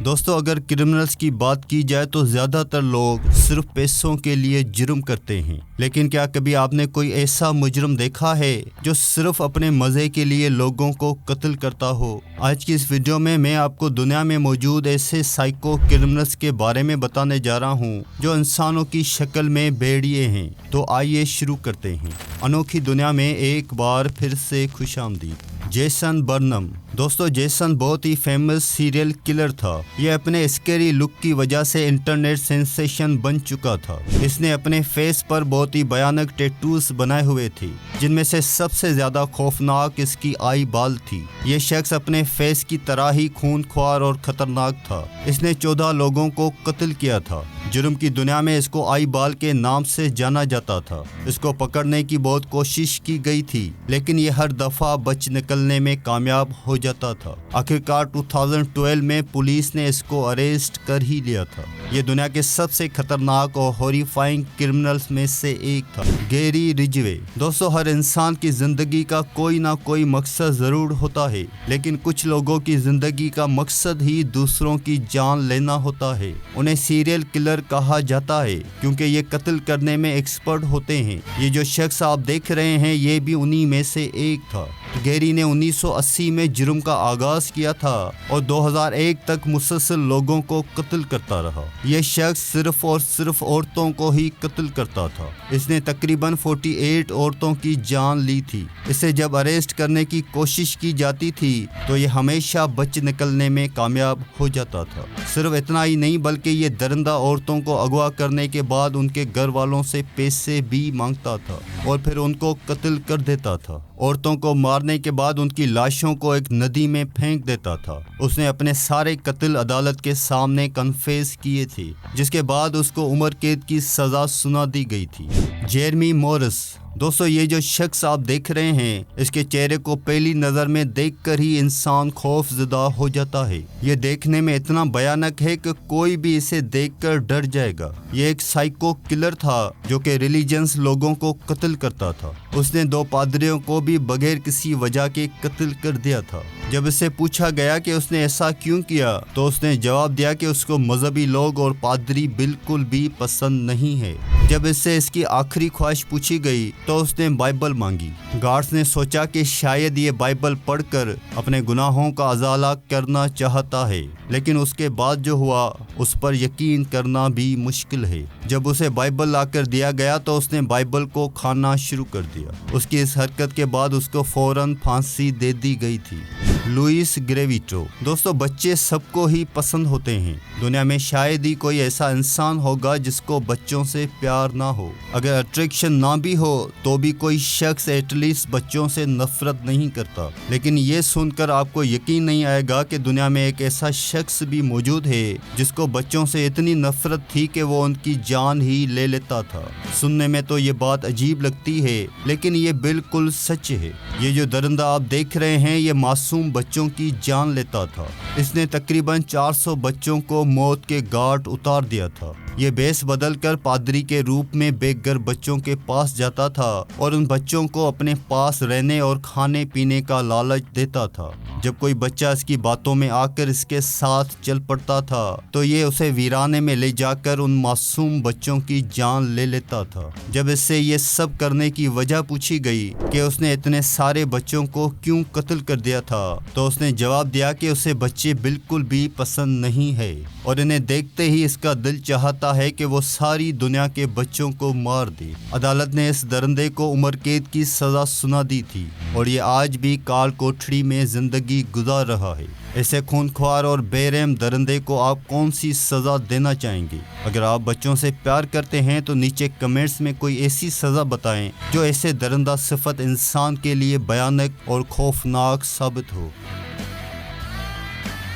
دوستو اگر کرمنلز کی بات کی جائے تو زیادہ تر لوگ صرف پیسوں کے لیے جرم کرتے ہیں، لیکن کیا کبھی آپ نے کوئی ایسا مجرم دیکھا ہے جو صرف اپنے مزے کے لیے لوگوں کو قتل کرتا ہو؟ آج کی اس ویڈیو میں آپ کو دنیا میں موجود ایسے سائیکو کرمنلز کے بارے میں بتانے جا رہا ہوں جو انسانوں کی شکل میں بھیڑیے ہیں۔ تو آئیے شروع کرتے ہیں۔ انوکھی دنیا میں ایک بار پھر سے خوش آمدید۔ جیسن برنم۔ دوستو جیسن بہت ہی فیمس سیریل کلر تھا۔ یہ اپنے اسکیری لک کی وجہ سے انٹرنیٹ سینسیشن بن چکا تھا۔ اس نے اپنے فیس پر بہت ہی بھیانک ٹیٹوز بنائے ہوئے تھے، جن میں سے سب سے زیادہ خوفناک اس کی آئی بال تھی۔ یہ شخص اپنے فیس کی طرح ہی خونخوار اور خطرناک تھا۔ اس نے 14 لوگوں کو قتل کیا تھا۔ جرم کی دنیا میں اس کو آئی بال کے نام سے جانا جاتا تھا۔ اس کو پکڑنے کی بہت کوشش کی گئی تھی، لیکن یہ ہر دفعہ بچ نکلنے میں کامیاب ہو جاتا تھا۔ آخرکار 2012 میں پولیس نے اس کو اریسٹ کر ہی لیا تھا۔ یہ دنیا کے سب سے خطرناک اور ہاریفائنگ کرمنلز میں سے ایک تھا۔ گیری رجوے۔ دوستو ہر انسان کی زندگی کا کوئی نہ کوئی مقصد ضرور ہوتا ہے، لیکن کچھ لوگوں کی زندگی کا مقصد ہی دوسروں کی جان لینا ہوتا ہے۔ انہیں سیریل کلر کہا جاتا ہے کیونکہ یہ قتل کرنے میں ایکسپرٹ ہوتے ہیں۔ یہ جو شخص آپ دیکھ رہے ہیں یہ بھی انہی میں سے ایک تھا۔ گیری نے 1980 میں جرم کا آغاز کیا تھا اور 2001 تک مسلسل لوگوں کو قتل کرتا رہا۔ یہ شخص صرف اور صرف عورتوں کو ہی قتل کرتا تھا۔ اس نے تقریباً 48 عورتوں کی جان لی تھی۔ اسے جب اریسٹ کرنے کی کوشش کی جاتی تھی تو یہ ہمیشہ بچ نکلنے میں کامیاب ہو جاتا تھا۔ صرف اتنا ہی نہیں بلکہ یہ درندہ عورتوں کو اغوا کرنے کے بعد ان کے گھر والوں سے پیسے بھی مانگتا تھا اور پھر ان کو قتل کر دیتا تھا۔ عورتوں کو مارنے کے بعد ان کی لاشوں کو ایک ندی میں پھینک دیتا تھا۔ اس نے اپنے سارے قتل عدالت کے سامنے کنفیس کیے تھے، جس کے بعد اس کو عمر قید کی سزا سنا دی گئی تھی۔ جیرمی مورس۔ دوستو یہ جو شخص آپ دیکھ رہے ہیں اس کے چہرے کو پہلی نظر میں دیکھ کر ہی انسان خوف زدہ ہو جاتا ہے۔ یہ دیکھنے میں اتنا بھیانک ہے کہ کوئی بھی اسے دیکھ کر ڈر جائے گا۔ یہ ایک سائیکو کلر تھا جو کہ ریلیجنس لوگوں کو قتل کرتا تھا۔ اس نے 2 پادریوں کو بھی بغیر کسی وجہ کے قتل کر دیا تھا۔ جب اس سے پوچھا گیا کہ اس نے ایسا کیوں کیا تو اس نے جواب دیا کہ اس کو مذہبی لوگ اور پادری بالکل بھی پسند نہیں ہے۔ جب اس سے اس کی آخری خواہش پوچھی گئی تو اس نے بائبل مانگی۔ گارڈز نے سوچا کہ شاید یہ بائبل پڑھ کر اپنے گناہوں کا ازالہ کرنا چاہتا ہے، لیکن اس کے بعد جو ہوا اس پر یقین کرنا بھی مشکل ہے۔ جب اسے بائبل لا کر دیا گیا تو اس نے بائبل کو کھانا شروع کر دیا۔ اس کی اس حرکت کے بعد اس کو فوراً پھانسی دے دی گئی تھی۔ لوئس گریویٹو۔ دوستو بچے سب کو ہی پسند ہوتے ہیں۔ دنیا میں شاید ہی کوئی ایسا انسان ہوگا جس کو بچوں سے پیار نہ ہو۔ اگر اٹریکشن نہ بھی ہو تو بھی کوئی شخص ایٹ لیسٹ بچوں سے نفرت نہیں کرتا۔ لیکن یہ سن کر آپ کو یقین نہیں آئے گا کہ دنیا میں ایک ایسا شخص بھی موجود ہے جس کو بچوں سے اتنی نفرت تھی کہ وہ ان کی جان ہی لے لیتا تھا۔ سننے میں تو یہ بات عجیب لگتی ہے لیکن یہ بالکل سچ ہے۔ یہ جو درندہ آپ دیکھ رہے ہیں یہ معصوم بچوں کی جان لیتا تھا۔ اس نے تقریباً 400 بچوں کو موت کے گھاٹ اتار دیا تھا۔ یہ بیس بدل کر پادری کے روپ میں بے گھر بچوں کے پاس جاتا تھا اور ان بچوں کو اپنے پاس رہنے اور کھانے پینے کا لالچ دیتا تھا۔ جب کوئی بچہ اس کی باتوں میں آ کر اس کے ساتھ چل پڑتا تھا تو یہ اسے ویرانے میں لے جا کر ان معصوم بچوں کی جان لے لیتا تھا۔ جب اس سے یہ سب کرنے کی وجہ پوچھی گئی کہ اس نے اتنے سارے بچوں کو کیوں قتل کر دیا تھا تو اس نے جواب دیا کہ اسے بچے بالکل بھی پسند نہیں ہے اور انہیں دیکھتے ہی اس کا دل چاہتا ہے کہ وہ ساری دنیا کے بچوں کو مار دے۔ عدالت نے اس درندے کو عمر قید کی سزا سنا دی تھی اور یہ آج بھی کال کوٹھڑی میں زندگی گزار رہا ہے۔ ایسے خونخوار اور بے رحم درندے کو آپ کون سی سزا دینا چاہیں گے؟ اگر آپ بچوں سے پیار کرتے ہیں تو نیچے کمنٹس میں کوئی ایسی سزا بتائیں جو ایسے درندہ صفت انسان کے لیے بھیانک اور خوفناک ثابت ہو۔